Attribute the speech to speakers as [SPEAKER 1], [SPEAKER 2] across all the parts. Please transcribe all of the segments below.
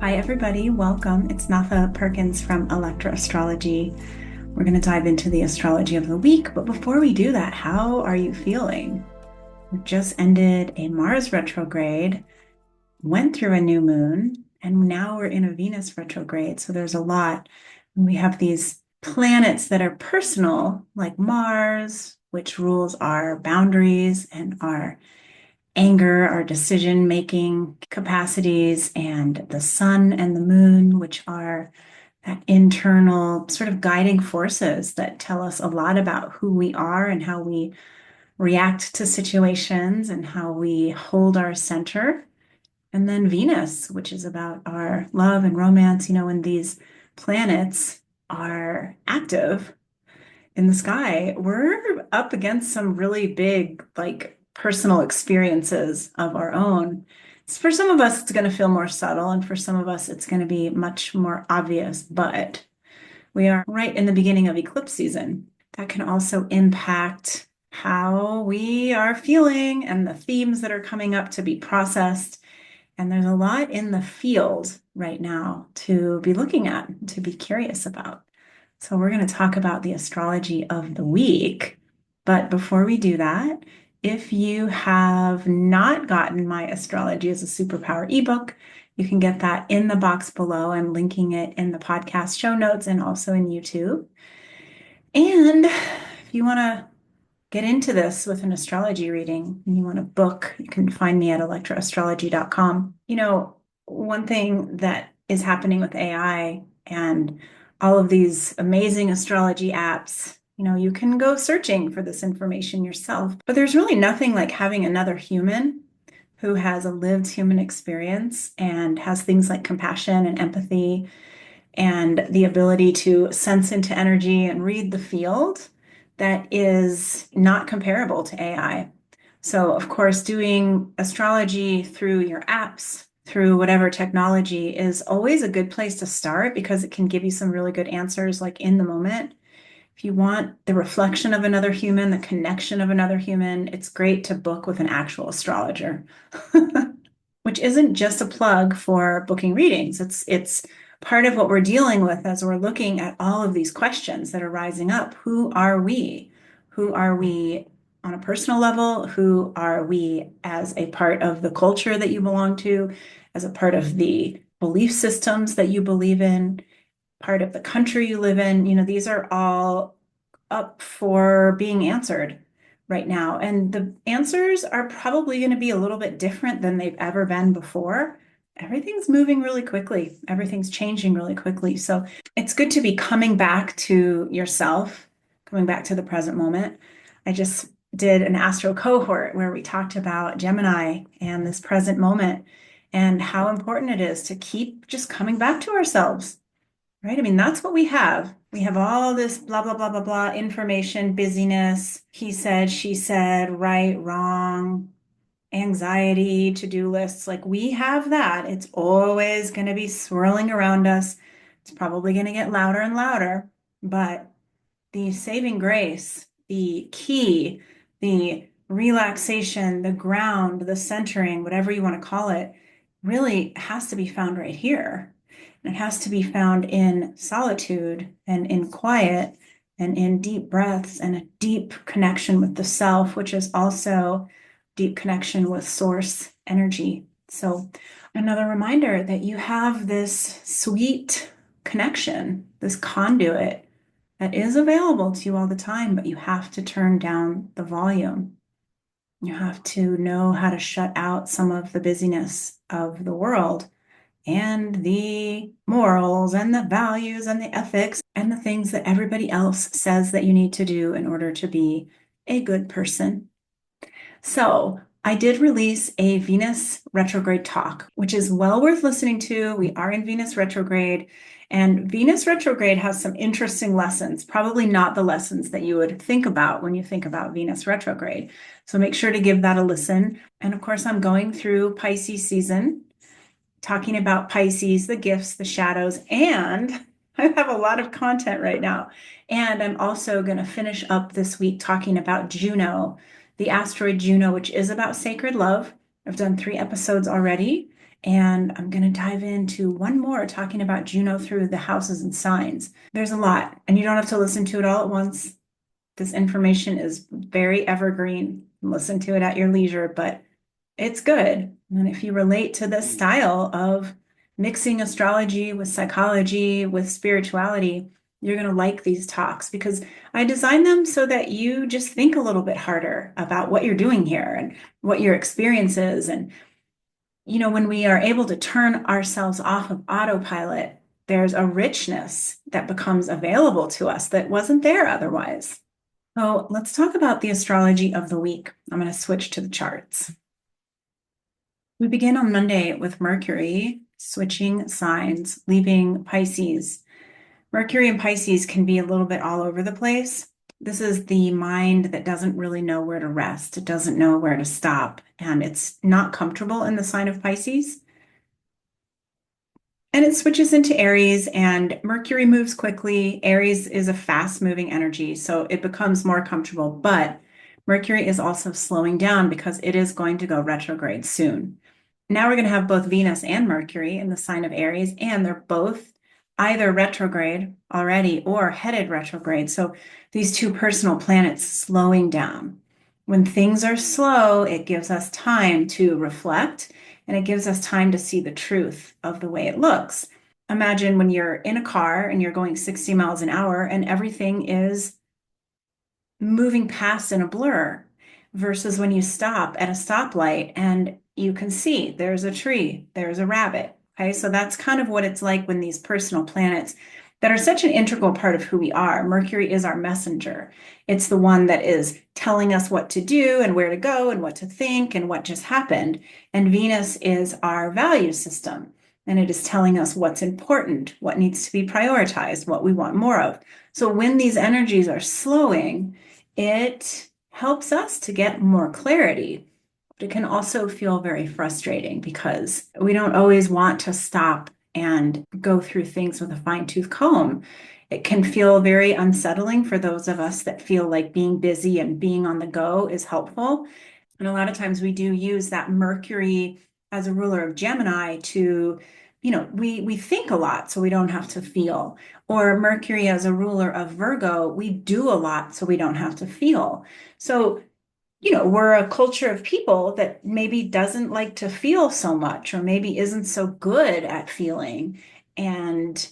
[SPEAKER 1] Hi, everybody. Welcome. It's Natha Perkins from Astrology. We're going to dive into the astrology of the week. But before we do that, how are you feeling? We've just ended a Mars retrograde, went through a new moon, and now we're in a Venus retrograde. So there's a lot. We have these planets that are personal, like Mars, which rules our boundaries and our anger, our decision-making capacities, and the sun and the moon, which are that internal sort of guiding forces that tell us a lot about who we are and how we react to situations and how we hold our center. And then Venus, which is about our love and romance, when these planets are active in the sky, we're up against some really big, like personal experiences of our own. For some of us, it's going to feel more subtle, and for some of us, it's going to be much more obvious. But we are right in the beginning of eclipse season. That can also impact how we are feeling and the themes that are coming up to be processed. And there's a lot in the field right now to be looking at, to be curious about. So we're going to talk about the astrology of the week. But before we do that, if you have not gotten my Astrology as a Superpower ebook, you can get that in the box below. I'm linking it in the podcast show notes and also in YouTube. And if you want to get into this with an astrology reading and you want to book, you can find me at electroastrology.com. One thing that is happening with AI and all of these amazing astrology apps, you can go searching for this information yourself, but there's really nothing like having another human who has a lived human experience and has things like compassion and empathy and the ability to sense into energy and read the field that is not comparable to AI. So, of course, doing astrology through your apps, through whatever technology, is always a good place to start because it can give you some really good answers, like in the moment. If you want the reflection of another human, the connection of another human, it's great to book with an actual astrologer, which isn't just a plug for booking readings. It's part of what we're dealing with as we're looking at all of these questions that are rising up. Who are we? Who are we on a personal level? Who are we as a part of the culture that you belong to, as a part of the belief systems that you believe in, part of the country you live in? These are all up for being answered right now. And the answers are probably going to be a little bit different than they've ever been before. Everything's moving really quickly. Everything's changing really quickly. So it's good to be coming back to yourself, coming back to the present moment. I just did an astro cohort where we talked about Gemini and this present moment and how important it is to keep just coming back to ourselves, right? I mean, that's what we have. We have all this blah, blah, blah, blah, blah information, busyness, he said, she said, right, wrong, anxiety, to-do lists. Like we have that. It's always going to be swirling around us. It's probably going to get louder and louder, but the saving grace, the key, the relaxation, the ground, the centering, whatever you want to call it, really has to be found right here. And it has to be found in solitude and in quiet and in deep breaths and a deep connection with the self, which is also deep connection with source energy. So another reminder that you have this sweet connection, this conduit that is available to you all the time, but you have to turn down the volume. You have to know how to shut out some of the busyness of the world and the morals and the values and the ethics and the things that everybody else says that you need to do in order to be a good person. So I did release a Venus retrograde talk, which is well worth listening to. We are in Venus retrograde, and Venus retrograde has some interesting lessons, probably not the lessons that you would think about when you think about Venus retrograde. So make sure to give that a listen. And of course, I'm going through Pisces season, talking about Pisces, the gifts, the shadows, and I have a lot of content right now. And I'm also going to finish up this week talking about Juno, the asteroid Juno, which is about sacred love. I've done 3 episodes already, And I'm going to dive into one more talking about Juno through the houses and signs. There's a lot, and you don't have to listen to it all at once. This information is very evergreen. Listen to it at your leisure, but it's good. And if you relate to this style of mixing astrology with psychology, with spirituality, you're going to like these talks because I designed them so that you just think a little bit harder about what you're doing here and what your experience is. And, when we are able to turn ourselves off of autopilot, there's a richness that becomes available to us that wasn't there otherwise. So let's talk about the astrology of the week. I'm going to switch to the charts. We begin on Monday with Mercury switching signs, leaving Pisces. Mercury and Pisces can be a little bit all over the place. This is the mind that doesn't really know where to rest. It doesn't know where to stop, and it's not comfortable in the sign of Pisces. And it switches into Aries, and Mercury moves quickly. Aries is a fast-moving energy, so it becomes more comfortable. But Mercury is also slowing down because it is going to go retrograde soon. Now we're going to have both Venus and Mercury in the sign of Aries, and they're both either retrograde already or headed retrograde. So these two personal planets slowing down. When things are slow, it gives us time to reflect and it gives us time to see the truth of the way it looks. Imagine when you're in a car and you're going 60 miles an hour and everything is moving past in a blur versus when you stop at a stoplight and you can see there's a tree, there's a rabbit. Okay, so that's kind of what it's like when these personal planets that are such an integral part of who we are. Mercury is our messenger. It's the one that is telling us what to do and where to go and what to think and what just happened. And Venus is our value system. And it is telling us what's important, what needs to be prioritized, what we want more of. So when these energies are slowing, it helps us to get more clarity. But it can also feel very frustrating because we don't always want to stop and go through things with a fine-tooth comb. It can feel very unsettling for those of us that feel like being busy and being on the go is helpful. And a lot of times we do use that Mercury as a ruler of Gemini to, we think a lot so we don't have to feel. Or Mercury as a ruler of Virgo, we do a lot so we don't have to feel. So, we're a culture of people that maybe doesn't like to feel so much or maybe isn't so good at feeling. And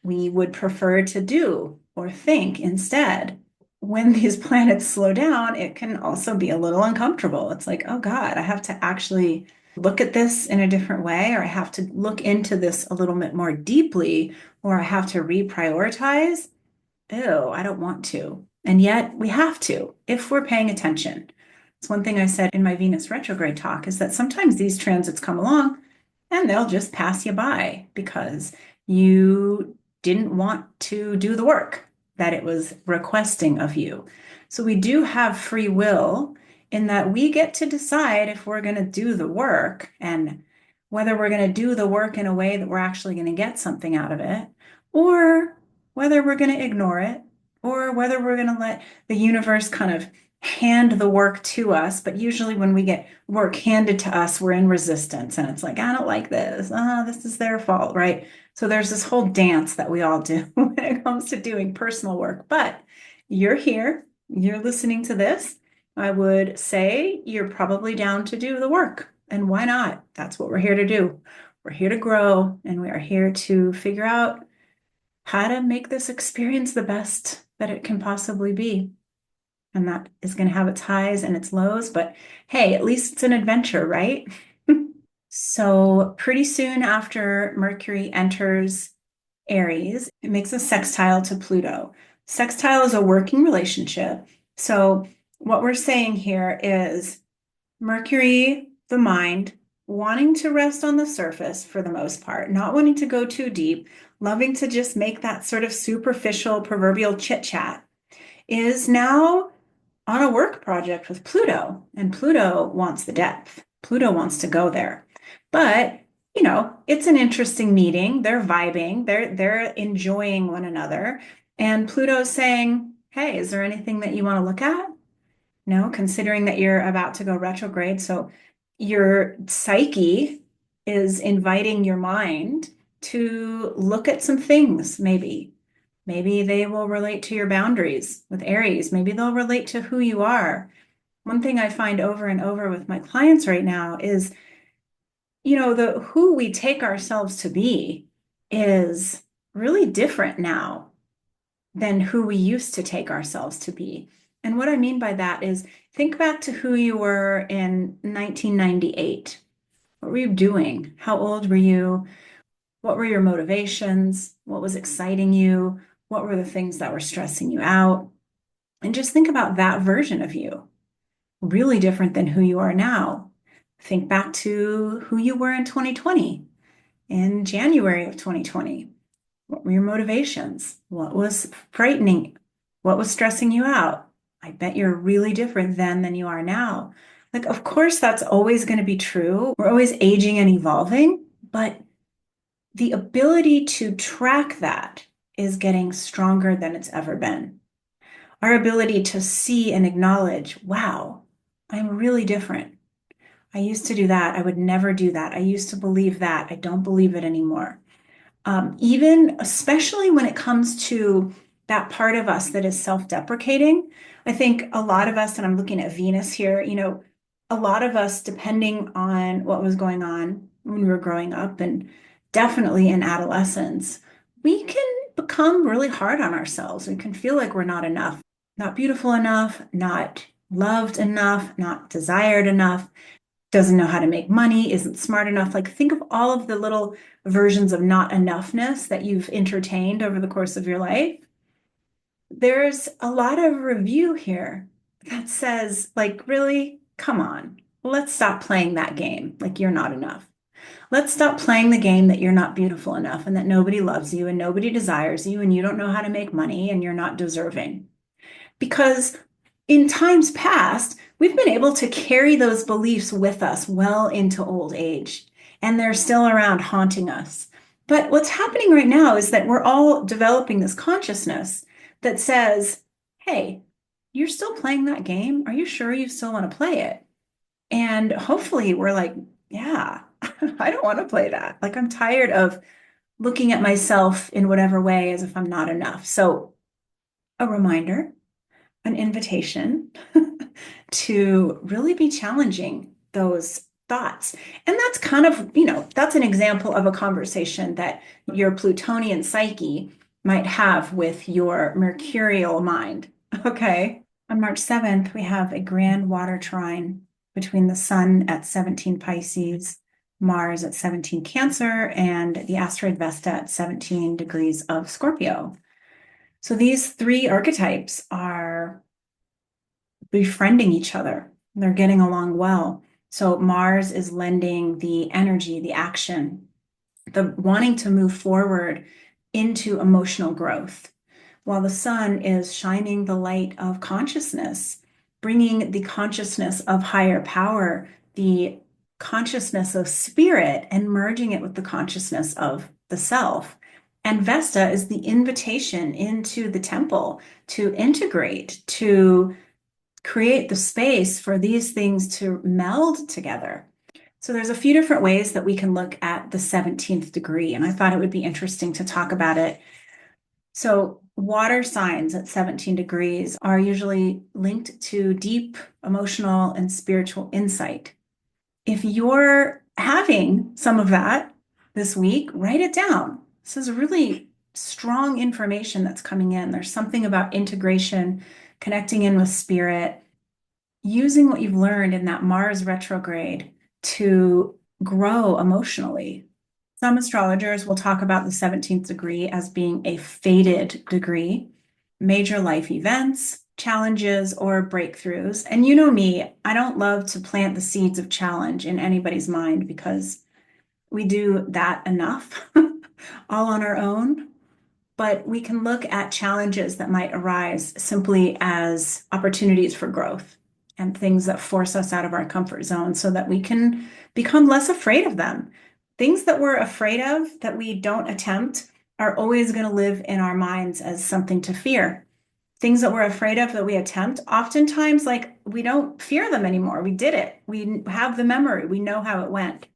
[SPEAKER 1] we would prefer to do or think instead. When these planets slow down, it can also be a little uncomfortable. It's like, oh God, I have to actually look at this in a different way, or I have to look into this a little bit more deeply, or I have to reprioritize. Ew, I don't want to. And yet we have to if we're paying attention. It's one thing I said in my Venus retrograde talk is that sometimes these transits come along and they'll just pass you by because you didn't want to do the work that it was requesting of you. So we do have free will in that we get to decide if we're going to do the work and whether we're going to do the work in a way that we're actually going to get something out of it, or whether we're going to ignore it, or whether we're going to let the universe kind of hand the work to us. But usually when we get work handed to us, we're in resistance and it's like, I don't like this. This is their fault, right? So there's this whole dance that we all do when it comes to doing personal work. But you're here, you're listening to this. I would say you're probably down to do the work. And why not? That's what we're here to do. We're here to grow and we are here to figure out how to make this experience the best that it can possibly be. And that is going to have its highs and its lows, but hey, at least it's an adventure, right? So pretty soon after Mercury enters Aries, it makes a sextile to Pluto. Sextile is a working relationship. So what we're saying here is Mercury, the mind, wanting to rest on the surface for the most part, not wanting to go too deep, loving to just make that sort of superficial proverbial chit chat, is now on a work project with Pluto, and Pluto wants the depth. Pluto wants to go there. But, it's an interesting meeting. They're vibing, they're enjoying one another. And Pluto's saying, hey, is there anything that you want to look at? No, considering that you're about to go retrograde. So your psyche is inviting your mind to look at some things, maybe. Maybe they will relate to your boundaries with Aries. Maybe they'll relate to who you are. One thing I find over and over with my clients right now is, the who we take ourselves to be is really different now than who we used to take ourselves to be. And what I mean by that is think back to who you were in 1998. What were you doing? How old were you? What were your motivations? What was exciting you? What were the things that were stressing you out? And just think about that version of you, really different than who you are now. Think back to who you were in 2020, in January of 2020. What were your motivations? What was frightening? What was stressing you out? I bet you're really different then than you are now. Like, of course, that's always going to be true. We're always aging and evolving, but the ability to track that is getting stronger than it's ever been. Our ability to see and acknowledge, wow, I'm really different. I used to do that. I would never do that. I used to believe that. I don't believe it anymore. Even especially when it comes to that part of us that is self-deprecating, I think a lot of us, and I'm looking at Venus here, a lot of us, depending on what was going on when we were growing up and definitely in adolescence, we can become really hard on ourselves. We can feel like we're not enough, not beautiful enough, not loved enough, not desired enough, doesn't know how to make money, isn't smart enough. Like, think of all of the little versions of not enoughness that you've entertained over the course of your life. There's a lot of review here that says, like, really, come on, let's stop playing that game. Like, you're not enough. Let's stop playing the game that you're not beautiful enough and that nobody loves you and nobody desires you and you don't know how to make money and you're not deserving. Because in times past, we've been able to carry those beliefs with us well into old age, and they're still around haunting us. But what's happening right now is that we're all developing this consciousness that says, hey, you're still playing that game? Are you sure you still want to play it? And hopefully we're like, yeah, I don't want to play that. Like, I'm tired of looking at myself in whatever way as if I'm not enough. So, a reminder, an invitation to really be challenging those thoughts. And that's kind of, that's an example of a conversation that your Plutonian psyche might have with your Mercurial mind. Okay. On March 7th, we have a Grand Water Trine between the Sun at 17 Pisces, Mars at 17 Cancer, and the asteroid Vesta at 17 degrees of Scorpio. So these three archetypes are befriending each other. They're getting along well. So Mars is lending the energy, the action, the wanting to move forward into emotional growth, while the Sun is shining the light of consciousness, bringing the consciousness of higher power, the consciousness of spirit, and merging it with the consciousness of the self. And Vesta is the invitation into the temple to integrate, to create the space for these things to meld together. So there's a few different ways that we can look at the 17th degree, and I thought it would be interesting to talk about it. So water signs at 17 degrees are usually linked to deep emotional and spiritual insight. If you're having some of that this week, write it down. This is really strong information that's coming in. There's something about integration, connecting in with spirit, using what you've learned in that Mars retrograde to grow emotionally. Some astrologers will talk about the 17th degree as being a fated degree, major life events, challenges, or breakthroughs. And you know me, I don't love to plant the seeds of challenge in anybody's mind because we do that enough all on our own. But we can look at challenges that might arise simply as opportunities for growth and things that force us out of our comfort zone so that we can become less afraid of them. Things that we're afraid of that we don't attempt are always going to live in our minds as something to fear. Things that we're afraid of that we attempt, oftentimes, like, we don't fear them anymore. We did it. We have the memory. We know how it went.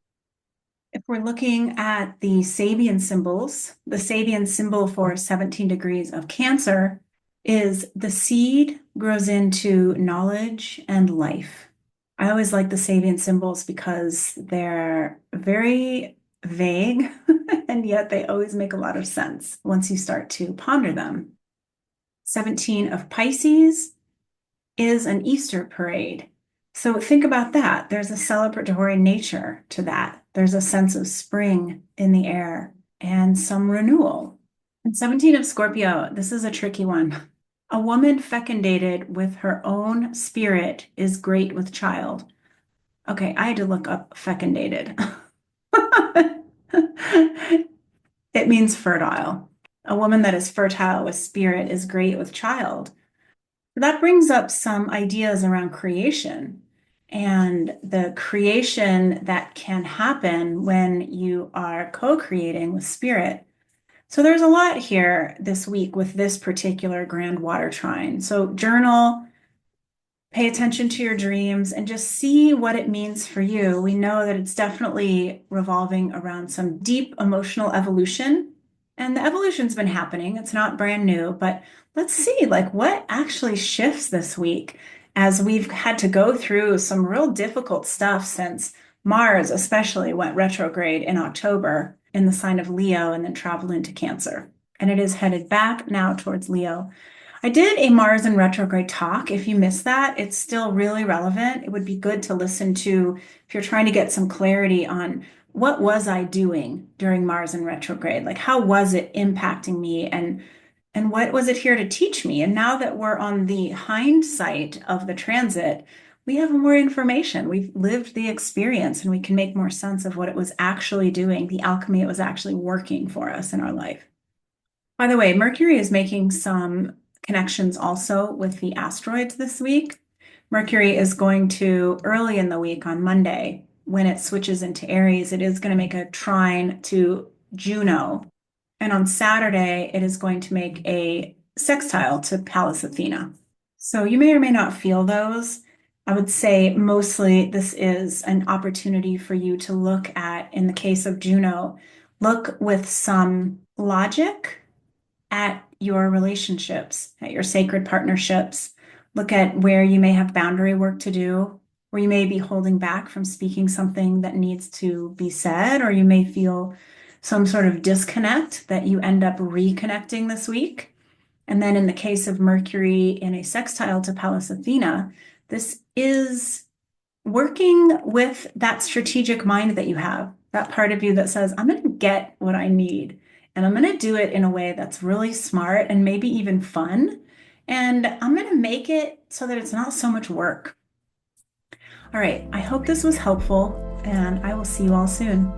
[SPEAKER 1] If we're looking at the Sabian symbols, the Sabian symbol for 17 degrees of Cancer is the seed grows into knowledge and life. I always like the Sabian symbols because they're very vague and yet they always make a lot of sense once you start to ponder them. 17 of Pisces is an Easter parade. So think about that. There's a celebratory nature to that. There's a sense of spring in the air and some renewal. And 17 of Scorpio, this is a tricky one. A woman fecundated with her own spirit is great with child. Okay, I had to look up fecundated. It means fertile. A woman that is fertile with spirit is great with child. That brings up some ideas around creation and the creation that can happen when you are co-creating with spirit. So there's a lot here this week with this particular Grand Water Trine. So journal, pay attention to your dreams, and just see what it means for you. We know that it's definitely revolving around some deep emotional evolution. And the evolution's been happening. It's not brand new, but let's see like what actually shifts this week as we've had to go through some real difficult stuff since Mars especially went retrograde in October in the sign of Leo and then traveled into Cancer. And it is headed back now towards Leo. I did a Mars in retrograde talk. If you missed that, it's still really relevant. It would be good to listen to if you're trying to get some clarity on what was I doing during Mars in retrograde? Like how was it impacting me and what was it here to teach me? And now that we're on the hindsight of the transit, we have more information. We've lived the experience and we can make more sense of what it was actually doing, the alchemy it was actually working for us in our life. By the way, Mercury is making some connections also with the asteroids this week. Mercury is going to, early in the week on Monday, when it switches into Aries, it is going to make a trine to Juno. And on Saturday, it is going to make a sextile to Pallas Athena. So you may or may not feel those. I would say mostly this is an opportunity for you to look at, in the case of Juno, look with some logic at your relationships, at your sacred partnerships. Look at where you may have boundary work to do, where you may be holding back from speaking something that needs to be said, or you may feel some sort of disconnect that you end up reconnecting this week. And then in the case of Mercury in a sextile to Pallas Athena, this is working with that strategic mind that you have, that part of you that says, I'm going to get what I need. And I'm going to do it in a way that's really smart and maybe even fun. And I'm going to make it so that it's not so much work. All right. I hope this was helpful, and I will see you all soon.